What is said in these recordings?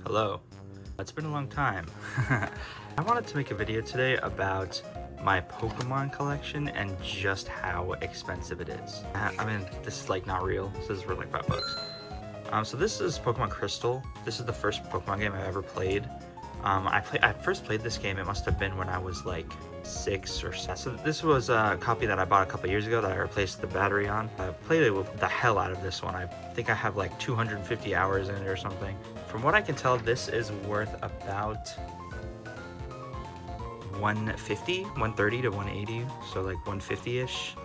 Hello. It's been a long time. I wanted to make a video today about my Pokemon collection and just how expensive it is. I mean, this is like not real. This is for like $5. So this is Pokemon Crystal. This is the first Pokemon game I've ever played. I first played this game, it must have been when I was like 6 or 7. So this was a copy that I bought a couple years ago that I replaced the battery on. I played it with the hell out of this one. I think I have like 250 hours in it or something. From what I can tell, this is worth about 130 to 180, so like 150-ish.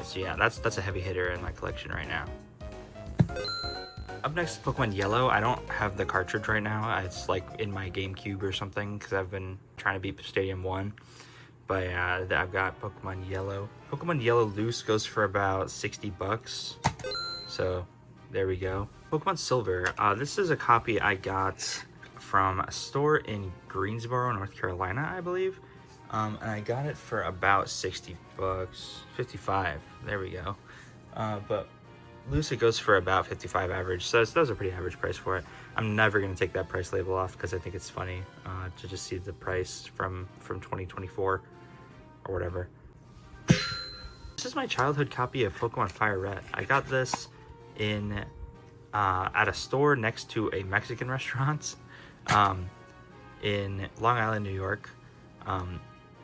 So yeah, that's a heavy hitter in my collection right now. Up next is Pokemon Yellow. I don't have the cartridge right now. It's like in my GameCube or something because I've been trying to beat Stadium 1. But I've got Pokemon Yellow. Pokemon Yellow loose goes for about $60. So there we go. Pokemon Silver. This is a copy I got from a store in Greensboro, North Carolina, I believe. And I got it for about $60. 55. There we go. But loose it goes for about 55 average, so that's a pretty average price for it. I'm never going to take that price label off because I think it's funny to just see the price from 2024 or whatever. This is my childhood copy of Pokemon Fire Red. I got this in at a store next to a Mexican restaurant in Long Island, New York.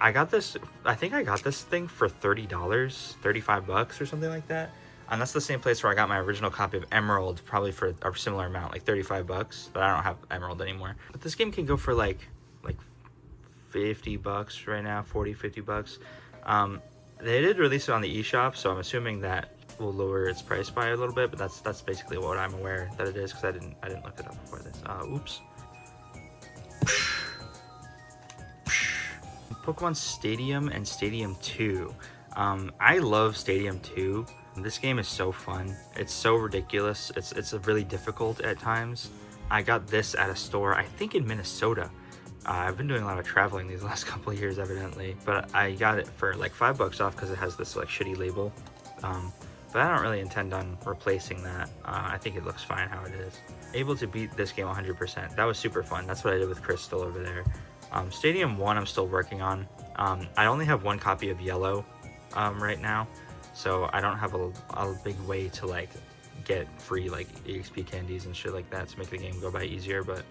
I got this, I think I got this thing for $30, $35 or something like that. And that's the same place where I got my original copy of Emerald, probably for a similar amount, like $35, but I don't have Emerald anymore. But this game can go for like $50 right now, 40, $50. They did release it on the eShop, so I'm assuming that will lower its price by a little bit, but that's basically what I'm aware that it is, because I didn't look it up before this. Oops. Pokemon Stadium and Stadium 2. I love Stadium 2. This game is so fun. It's so ridiculous. It's really difficult at times. I got this at a store, I think in Minnesota. I've been doing a lot of traveling these last couple of years, evidently, but I got it for like $5 off because it has this like shitty label. But I don't really intend on replacing that. I think it looks fine how it is. Able to beat this game 100%. That was super fun. That's what I did with Crystal over there. Stadium 1 I'm still working on. I only have one copy of Yellow right now. So I don't have a big way to like get free like EXP candies and shit like that to make the game go by easier, but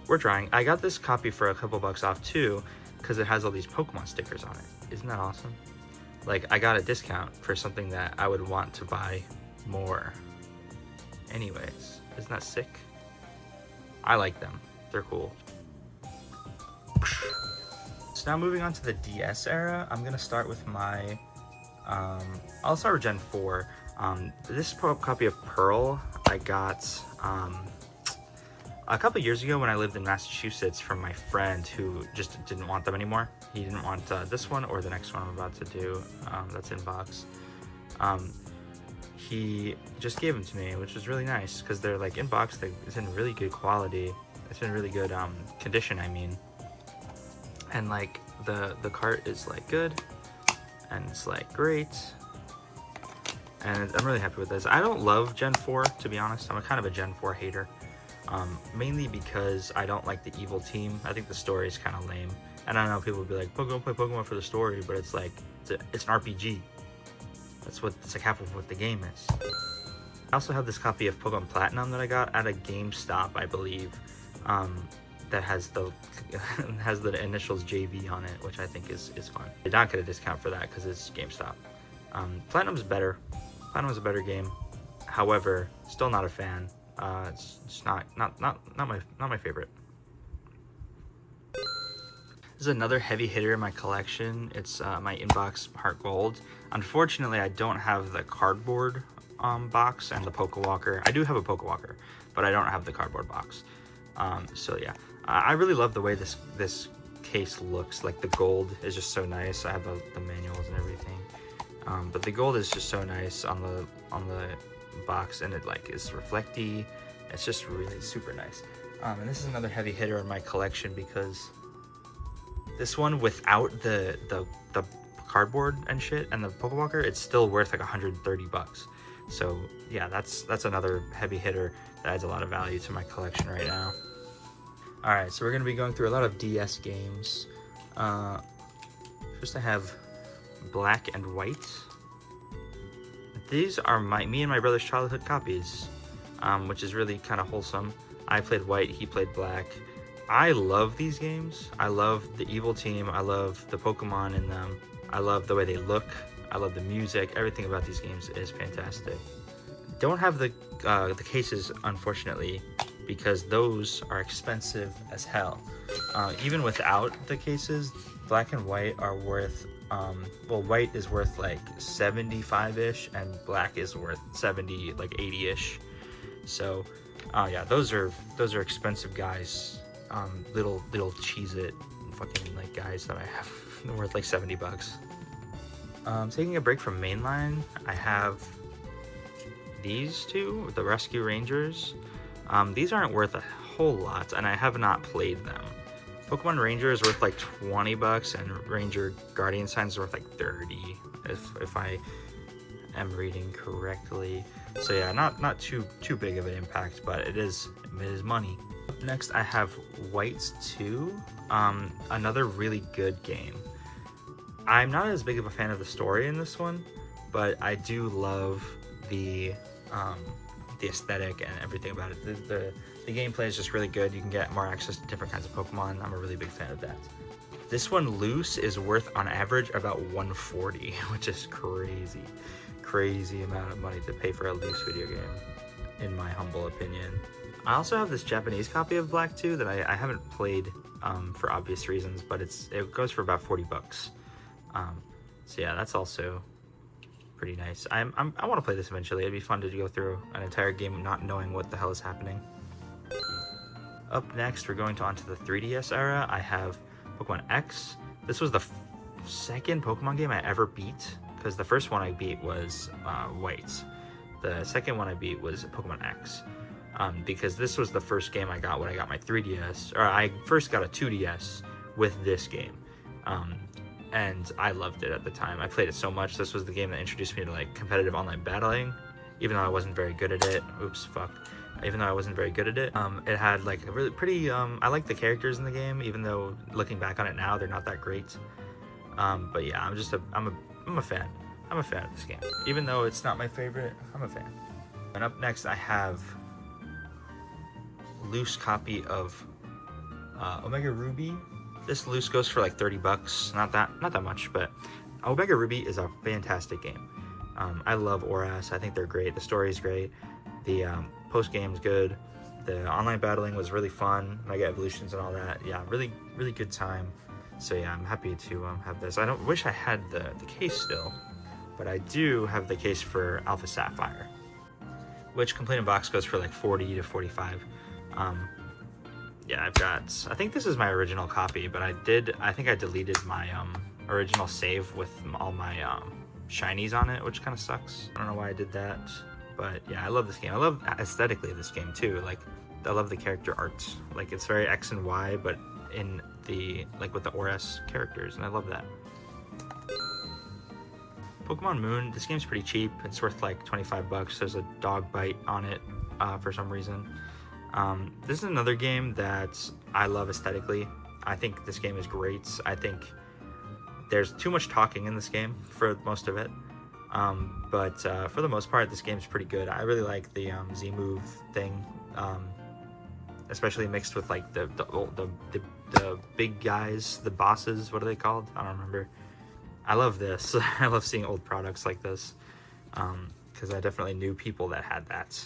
we're trying. I got this copy for a couple bucks off too because it has all these Pokemon stickers on it. Isn't that awesome? Like, I got a discount for something that I would want to buy more anyways. Isn't that sick? I like them. They're cool. So now moving on to the DS era, I'm gonna start with my I'll start with Gen 4. This copy of Pearl I got a couple years ago when I lived in Massachusetts from my friend who just didn't want them anymore. He didn't want this one or the next one I'm about to do that's in box. He just gave them to me, which was really nice because they're like in box. It's in really good quality. It's in really good condition, I mean. And like the cart is like good. And it's like great, and I'm really happy with this. I don't love Gen 4, to be honest. I'm a kind of a Gen 4 hater, mainly because I don't like the evil team. I think the story is kind of lame, and I know people will be like, "Pokemon, play Pokemon for the story," but it's like it's an RPG. It's like half of what the game is. I also have this copy of Pokemon Platinum that I got at a GameStop, I believe. That has the initials JV on it, which I think is fun. I did not get a discount for that because it's GameStop. Platinum's better. Platinum's a better game. However, still not a fan. It's just not my favorite. This is another heavy hitter in my collection. It's my inbox HeartGold. Unfortunately, I don't have the cardboard box and the Pokewalker. I do have a Pokewalker, but I don't have the cardboard box. So yeah, I really love the way this case looks. Like the gold is just so nice. I have the manuals and everything, but the gold is just so nice on the box, and it like is reflecty. It's just really super nice. And this is another heavy hitter in my collection because this one without the cardboard and shit and the Pokewalker, it's still worth like $130. So yeah, that's another heavy hitter that adds a lot of value to my collection right now. All right, so we're gonna be going through a lot of DS games. First I have Black and White. These are me and my brother's childhood copies, which is really kind of wholesome. I played White, he played Black. I love these games. I love the evil team. I love the Pokemon in them. I love the way they look. I love the music. Everything about these games is fantastic. Don't have the cases, unfortunately, because those are expensive as hell. Even without the cases, Black and White are worth, well, White is worth like 75-ish, and Black is worth 70, like 80-ish. So, yeah, those are expensive guys. Little Cheez-It fucking like guys that I have. They're worth like 70 bucks. Taking a break from mainline, I have these two, the Rescue Rangers. These aren't worth a whole lot, and I have not played them. Pokemon Ranger is worth like 20 bucks, and Ranger Guardian Signs is worth like 30, if I am reading correctly. So yeah, not too big of an impact, but it is money. Up next, I have White 2, another really good game. I'm not as big of a fan of the story in this one, but I do love the aesthetic and everything about it. The gameplay is just really good. You can get more access to different kinds of Pokemon. I'm a really big fan of that. This one loose is worth on average about 140, which is crazy amount of money to pay for a loose video game, in my humble opinion. I also have this Japanese copy of Black 2 that I haven't played for obvious reasons, but it goes for about 40 bucks. So yeah, that's also pretty nice. I want to play this eventually. It'd be fun to go through an entire game not knowing what the hell is happening. Up next, we're going on to the 3DS era. I have Pokemon X. This was the second Pokemon game I ever beat, because the first one I beat was White. The second one I beat was Pokemon X, because this was the first game I got when I got my 3DS, or I first got a 2DS with this game. And I loved it at the time. I played it so much. This was the game that introduced me to like competitive online battling, even though I wasn't very good at it. Even though I wasn't very good at it, it had like a really pretty. I like the characters in the game, even though looking back on it now, they're not that great. But yeah, I'm a fan. I'm a fan of this game, even though it's not my favorite. I'm a fan. And up next, I have loose copy of Omega Ruby. This loose goes for like 30 bucks. Not that much, but Omega Ruby is a fantastic game. I love Oras. I think they're great. The story is great. The post game's good. The online battling was really fun. Mega evolutions and all that. Yeah, really good time. So yeah, I'm happy to have this. I don't wish I had the case still, but I do have the case for Alpha Sapphire, which complete in box goes for like 40 to 45. Yeah, I think this is my original copy, but I think I deleted my original save with all my shinies on it, which kind of sucks. I don't know why I did that, but yeah, I love this game. I love aesthetically this game too. Like, I love the character art. Like, it's very X and Y, but in the with the Oras characters, and I love that. Pokemon Moon, this game's pretty cheap. It's worth like 25 bucks. There's a dog bite on it for some reason. This is another game that I love aesthetically. I think this game is great. I think there's too much talking in this game for most of it. But for the most part, this game's pretty good. I really like the Z-move thing, especially mixed with like the big guys, the bosses. What are they called? I don't remember. I love this. I love seeing old products like this, because I definitely knew people that had that.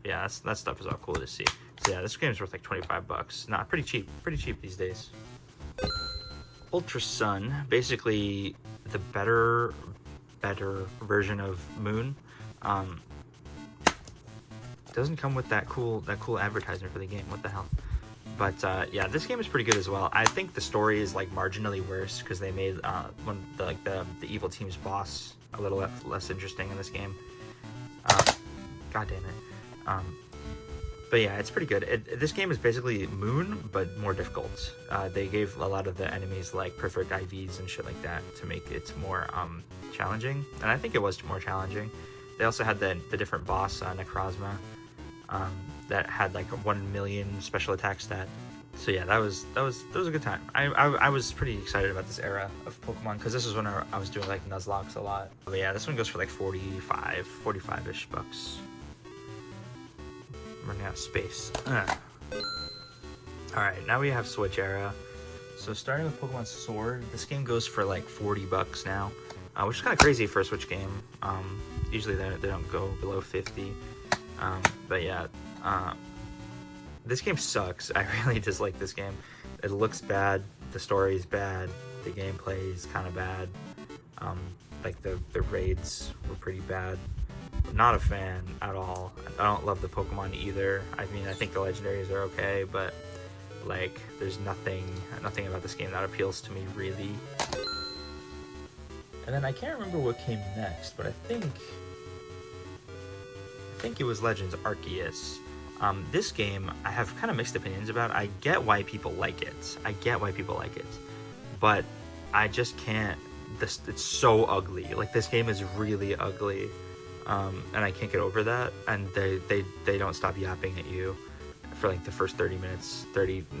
Yeah, that stuff is all cool to see. So yeah, this game's worth like 25 bucks. Not pretty cheap these days. Ultra Sun, basically the better version of Moon. Doesn't come with that cool advertisement for the game. What the hell? But yeah, this game is pretty good as well. I think the story is like marginally worse because they made the evil team's boss a little less interesting in this game. God damn it. But yeah, it's pretty good. This game is basically Moon, but more difficult. They gave a lot of the enemies like perfect IVs and shit like that to make it more challenging, and I think it was more challenging. They also had the different boss, Necrozma, that had like a 1 million special attack stat. So yeah, that was a good time. I was pretty excited about this era of Pokemon because this was when I was doing like Nuzlocke a lot. But yeah, this one goes for like 45-ish bucks. I'm running out of space. Alright, now we have Switch era. So starting with Pokemon Sword, this game goes for like 40 bucks now, which is kind of crazy for a Switch game. Usually they don't go below 50. But yeah, this game sucks. I really dislike this game. It looks bad, the story is bad, the gameplay is kind of bad. Like the raids were pretty bad. Not a fan at all. I don't love the Pokemon either. I mean, I think the legendaries are okay, but like there's nothing about this game that appeals to me really. And then I can't remember what came next, but I think it was Legends Arceus. This game I have kind of mixed opinions about. I get why people like it. But I just can't. It's so ugly. Like this game is really ugly. And I can't get over that. And they don't stop yapping at you for like the first 30 minutes, like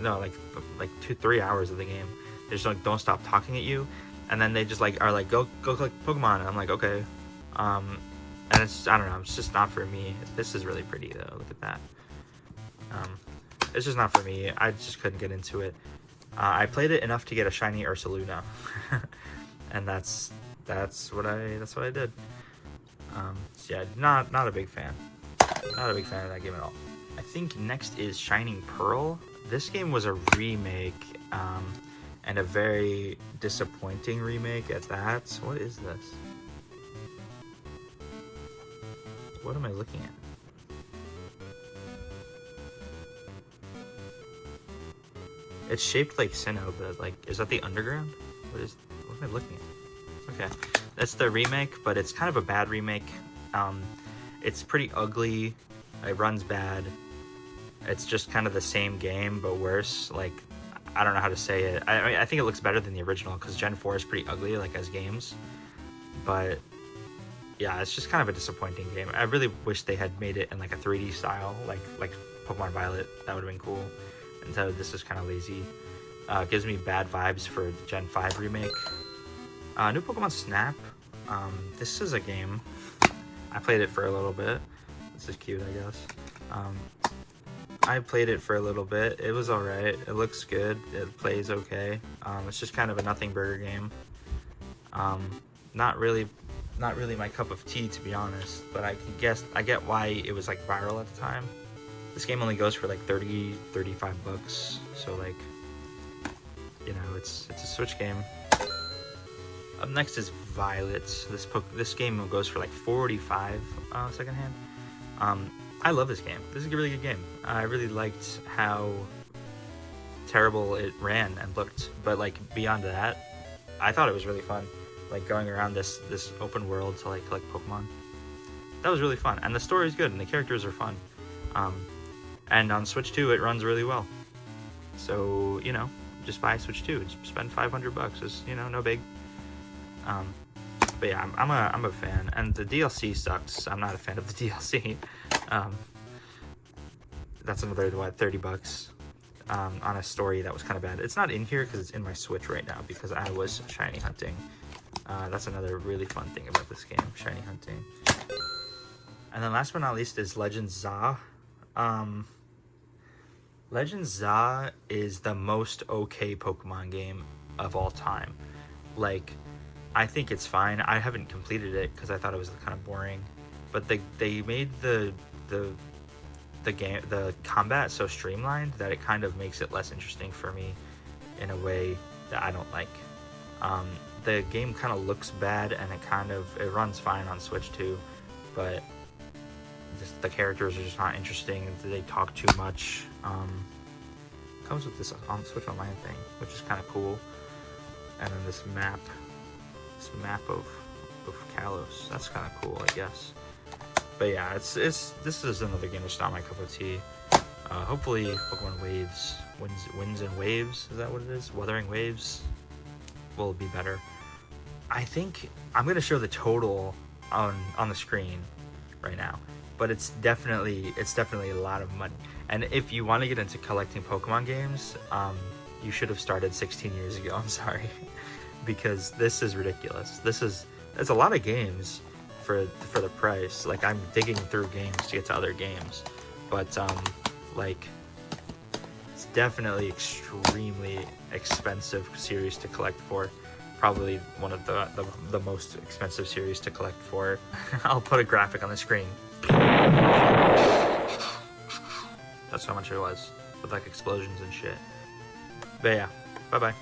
2-3 hours of the game. They just like don't stop talking at you, and then they just like are like go collect Pokemon, and I'm like okay, and it's, I don't know, it's just not for me. This is really pretty though. Look at that. It's just not for me. I just couldn't get into it. I played it enough to get a shiny Ursaluna, and that's what I did. So yeah, not a big fan. Not a big fan of that game at all. I think next is Shining Pearl. This game was a remake, and a very disappointing remake at that. What is this? What am I looking at? It's shaped like Sinnoh, but like, is that the underground? What am I looking at? Okay, that's the remake, but it's kind of a bad remake. It's pretty ugly. It runs bad. It's just kind of the same game, but worse. Like, I don't know how to say it. I think it looks better than the original, because Gen 4 is pretty ugly, like, as games. But, yeah, it's just kind of a disappointing game. I really wish they had made it in, like, a 3D style, like Pokemon Violet. That would have been cool. And so this is kind of lazy. Gives me bad vibes for the Gen 5 remake. New Pokemon Snap. This is a game. I played it for a little bit. This is cute, I guess. I played it for a little bit. It was alright. It looks good. It plays okay. It's just kind of a nothing burger game. Not really my cup of tea, to be honest. But I get why it was like viral at the time. This game only goes for like 30-35 bucks. So like, you know, it's a Switch game. Up next is Violet. This game goes for like 45 secondhand. I love this game. This is a really good game. I really liked how terrible it ran and looked, but like beyond that, I thought it was really fun. Like going around this open world to like collect Pokemon. That was really fun, and the story is good, and the characters are fun. And on Switch 2, it runs really well. So you know, just buy Switch 2. Just spend 500 bucks. It's, you know, no big. But yeah, I'm a fan, and the DLC sucks. I'm not a fan of the DLC. That's another, what, 30 bucks on a story that was kind of bad. It's not in here because it's in my Switch right now because I was shiny hunting. That's another really fun thing about this game, shiny hunting. And then last but not least is Legends ZA. Legends ZA is the most okay Pokemon game of all time. Like, I think it's fine. I haven't completed it because I thought it was kind of boring. But they made the combat so streamlined that it kind of makes it less interesting for me in a way that I don't like. The game kind of looks bad, and it runs fine on Switch too, but just the characters are just not interesting. They talk too much. Comes with this on Switch Online thing, which is kind of cool. And then this map of Kalos. That's kind of cool, I guess. But yeah, this is another game that's not my cup of tea. Hopefully Pokemon Winds and Waves, is that what it is? Wuthering Waves will be better. I think I'm gonna show the total on the screen right now. But it's definitely a lot of money. And if you want to get into collecting Pokemon games, you should have started 16 years ago. I'm sorry, because this is ridiculous. It's a lot of games for the price. Like, I'm digging through games to get to other games, but like, it's definitely extremely expensive series to collect for. Probably one of the most expensive series to collect for. I'll put a graphic on the screen. That's how much it was, with like explosions and shit. But yeah, bye bye.